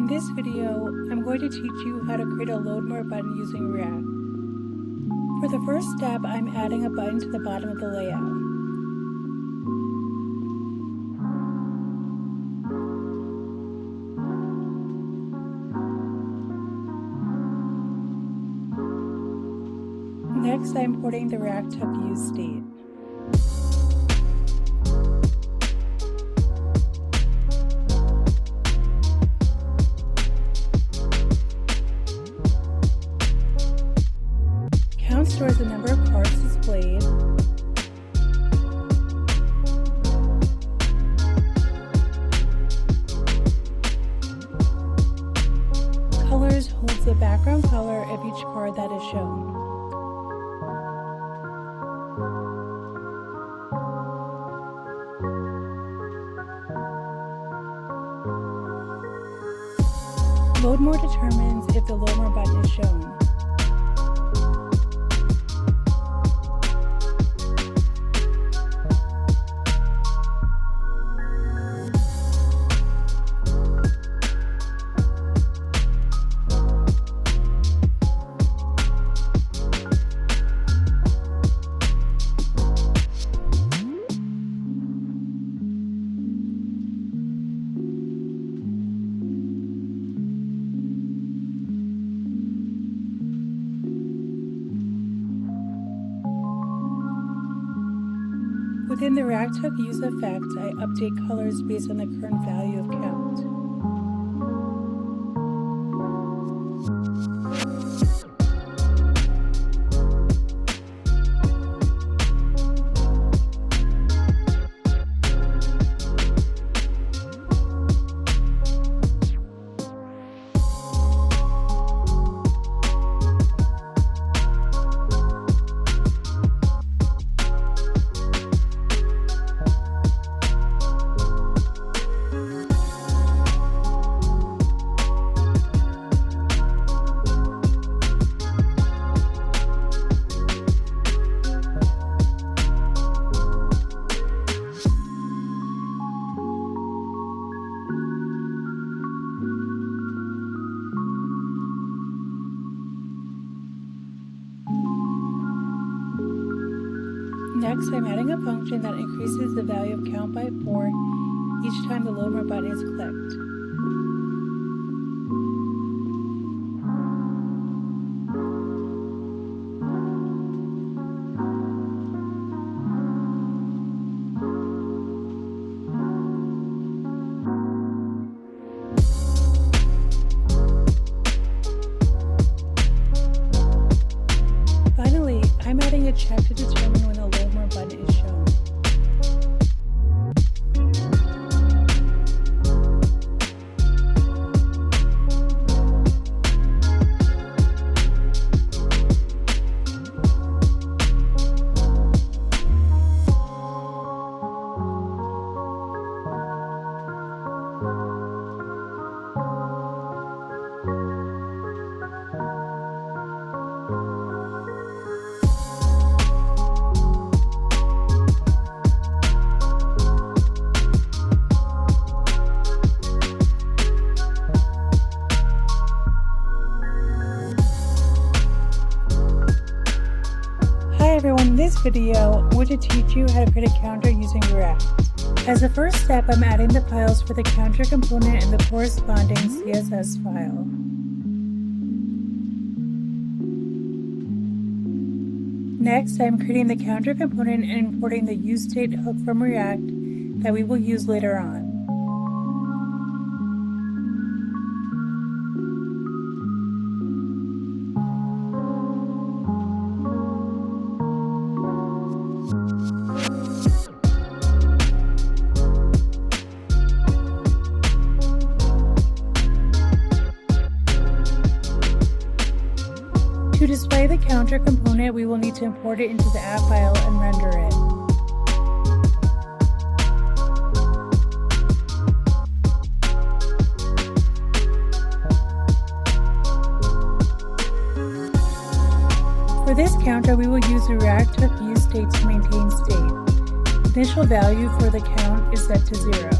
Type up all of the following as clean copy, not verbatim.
In this video, I'm going to teach you how to create a load more button using React. For the first step, I'm adding a button to the bottom of the layout. Next, I'm importing the React hook use state. Count stores the number of parts displayed. Colors holds the background color of each card that is shown. Load more determines if the load more button is shown. Within the React hook use effect, I update colors based on the current value of count. Next, I'm adding a function that increases the value of count by 4 each time the load more button is clicked. Finally, I'm adding a check to determine when the load more button is shown. In this video, I'm going to teach you how to create a counter using React. As a first step, I'm adding the files for the counter component and the corresponding CSS file. Next, I'm creating the counter component and importing the useState hook from React that we will use later on. To display the counter component, we will need to import it into the app file and render it. For this counter, we will use the React hook use state to maintain state. Initial value for the count is set to 0.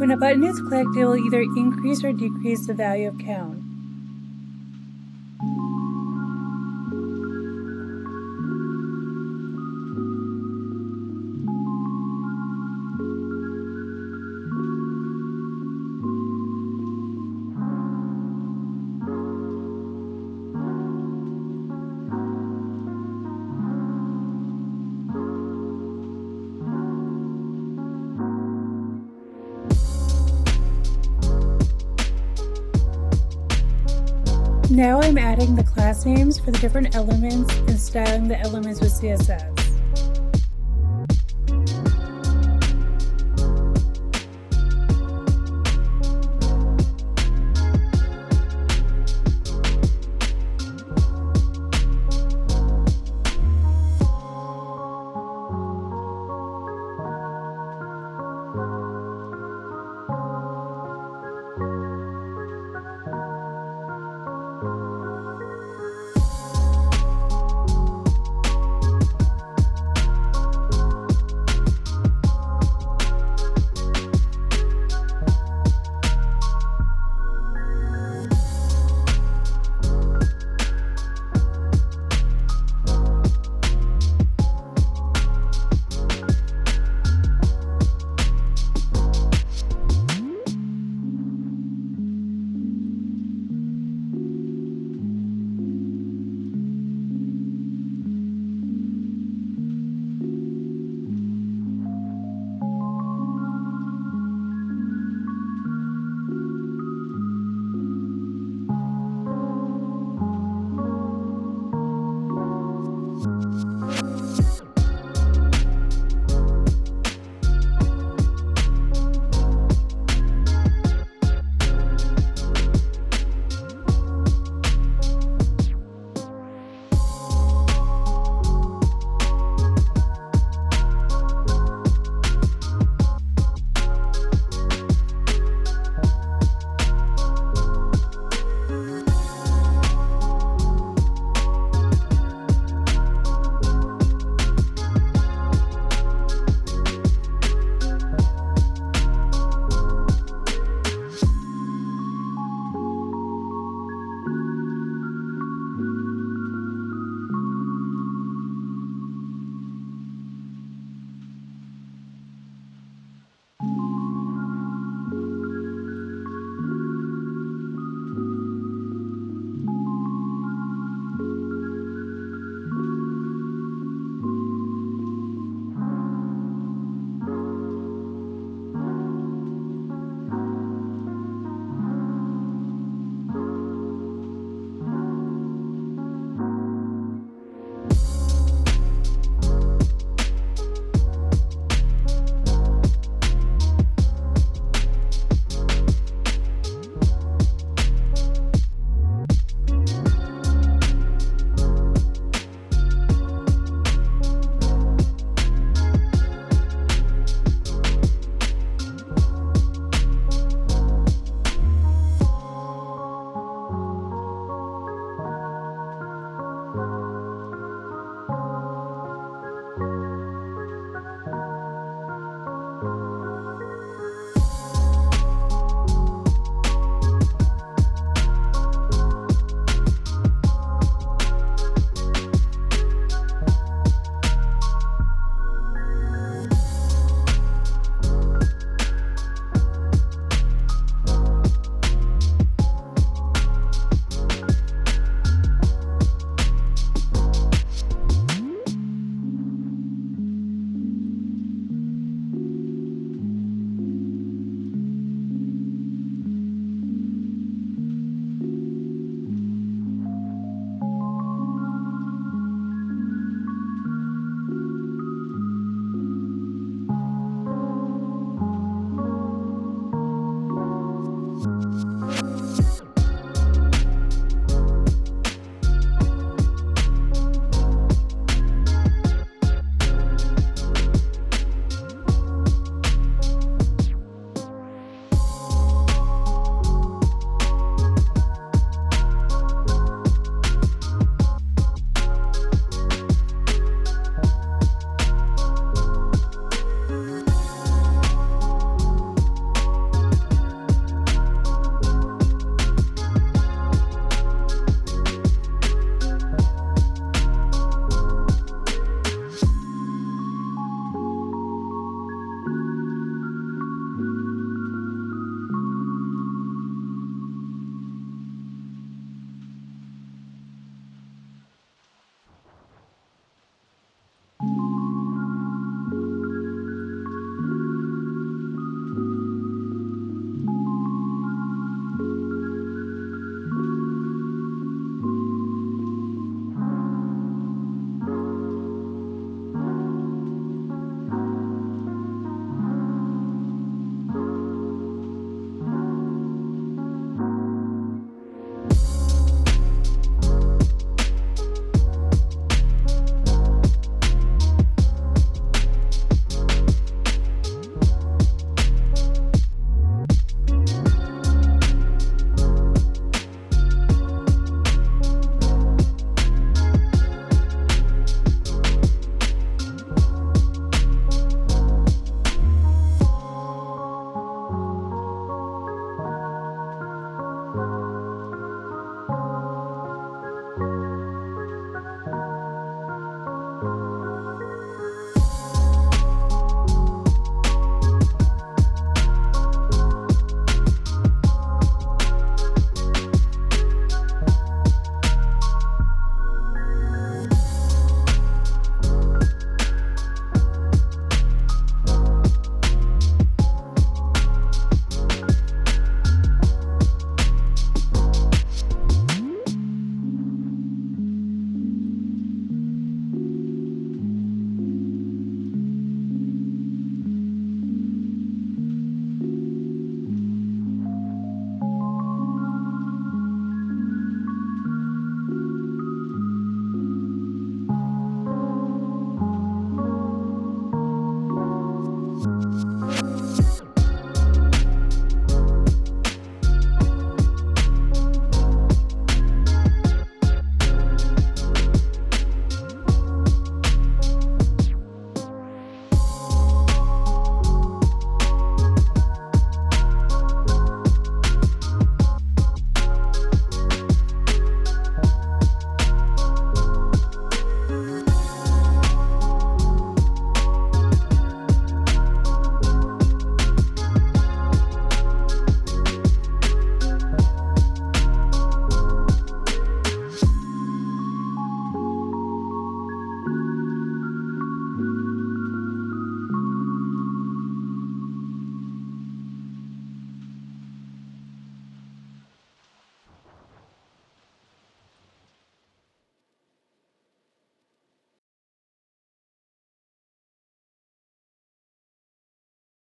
When a button is clicked, it will either increase or decrease the value of count. Now I'm adding the class names for the different elements and styling the elements with CSS.